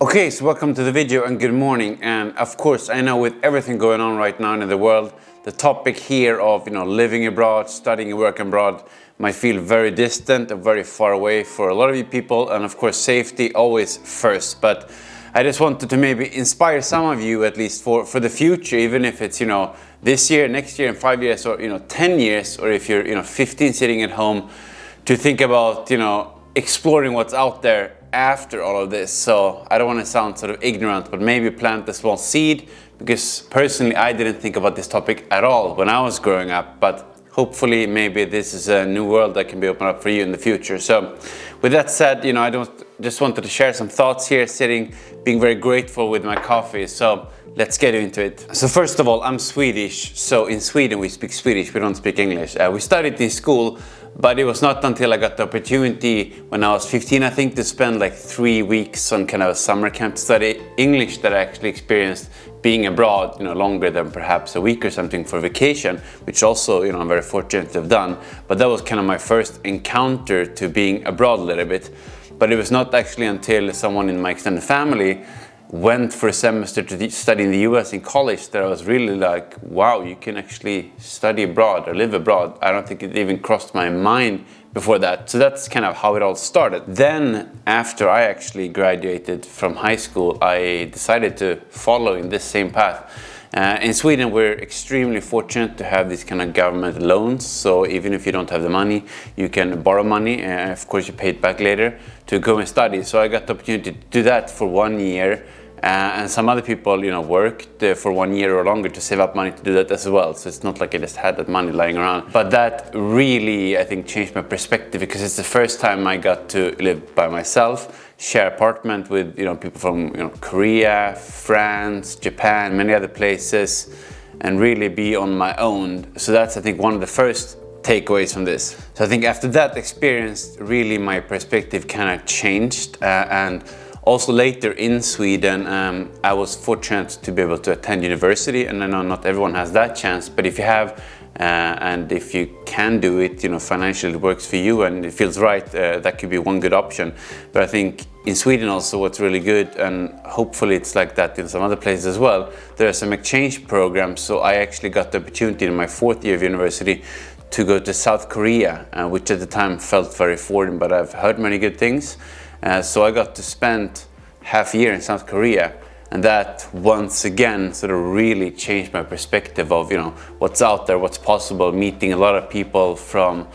Okay, so welcome to the video and good morning. And of course, I know with everything going on right now in the world, the topic here of living abroad, studying and working abroad might feel very distant and very far away for a lot of you people. And of course, safety always first. But I just wanted to maybe inspire some of you, at least for the future, even if it's this year, next year, in 5 years, or 10 years, or if you're 15 sitting at home, to think about exploring what's out there after all of this. So I don't want to sound sort of ignorant, but maybe plant a small seed, because personally I didn't think about this topic at all when I was growing up, but hopefully maybe this is a new world that can be opened up for you in the future. So with that said, I just wanted to share some thoughts here, sitting, being very grateful with my coffee. So let's get into it. So first of all, I'm Swedish. So in Sweden we speak Swedish, we don't speak English. We studied in school, but it was not until I got the opportunity when I was 15, I think, to spend like 3 weeks on kind of a summer camp to study English that I actually experienced being abroad, longer than perhaps a week or something for vacation, which also, I'm very fortunate to have done. But that was kind of my first encounter to being abroad a little bit. But it was not actually until someone in my extended family went for a semester to study in the US in college that I was really like, wow, you can actually study abroad or live abroad. I don't think it even crossed my mind before that. So that's kind of how it all started. Then after I actually graduated from high school, I decided to follow in this same path. In Sweden, we're extremely fortunate to have these kind of government loans. So even if you don't have the money, you can borrow money. Of course, you pay it back later to go and study. So I got the opportunity to do that for 1 year. And some other people, worked for 1 year or longer to save up money to do that as well. So it's not like I just had that money lying around. But that really, I think, changed my perspective, because it's the first time I got to live by myself, share apartment with people from Korea, France, Japan, many other places, and really be on my own. So that's, I think, one of the first takeaways from this. So I think after that experience, really my perspective kind of changed. And also later in Sweden, I was fortunate to be able to attend university, and I know not everyone has that chance, but if you have, and if you can do it, financially it works for you and it feels right, that could be one good option. But I think in Sweden also what's really good, and hopefully it's like that in some other places as well, there are some exchange programs. So I actually got the opportunity in my 4th year of university to go to South Korea, which at the time felt very foreign, but I've heard many good things. So I got to spend half a year in South Korea, and that once again sort of really changed my perspective of what's out there, what's possible, meeting a lot of people from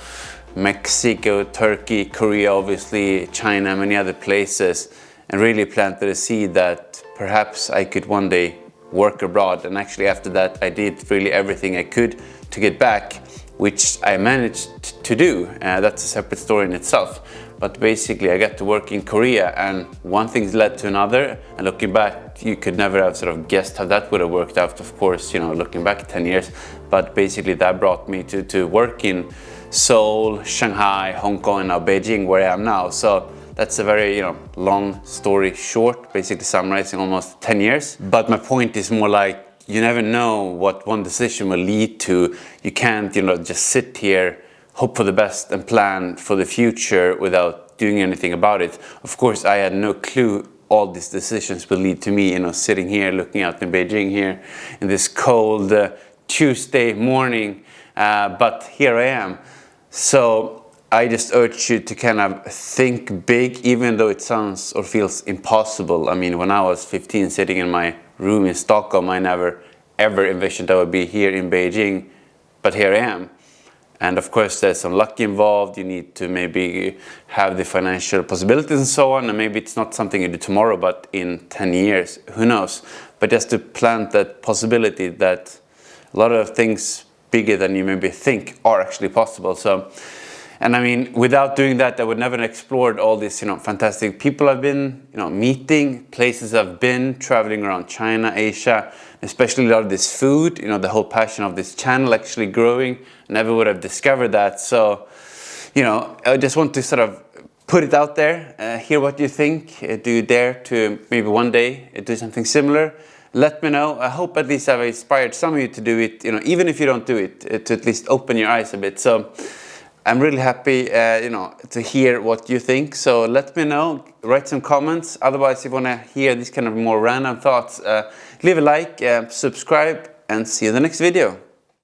Mexico, Turkey, Korea, obviously, China, many other places, and really planted a seed that perhaps I could one day work abroad. And actually after that I did really everything I could to get back, which I managed to do. That's a separate story in itself. But basically I got to work in Korea, and one thing led to another, and looking back you could never have sort of guessed how that would have worked out, of course, looking back 10 years. But basically that brought me to work in Seoul, Shanghai, Hong Kong, and now Beijing, where I am now. So that's a very long story short, basically summarizing almost 10 years. But my point is more like, you never know what one decision will lead to. You can't just sit here, hope for the best and plan for the future without doing anything about it. Of course, I had no clue all these decisions will lead to me, sitting here looking out in Beijing here in this cold Tuesday morning, but here I am. So I just urge you to kind of think big, even though it sounds or feels impossible. I mean, when I was 15 sitting in my room in Stockholm, I never ever envisioned I would be here in Beijing, but here I am. And of course there's some luck involved. You need to maybe have the financial possibilities and so on, and maybe it's not something you do tomorrow, but in 10 years, who knows. But just to plant that possibility that a lot of things bigger than you maybe think are actually possible. So, and I mean, without doing that, I would never have explored all these, fantastic people I've been, meeting, places I've been, traveling around China, Asia, especially a lot of this food, the whole passion of this channel actually growing. Never would have discovered that. So, I just want to sort of put it out there, hear what you think. Do you dare to maybe one day do something similar? Let me know. I hope at least I've inspired some of you to do it, even if you don't do it, to at least open your eyes a bit. So I'm really happy, to hear what you think. So let me know, write some comments. Otherwise, if you want to hear these kind of more random thoughts, leave a like, subscribe, and see you in the next video.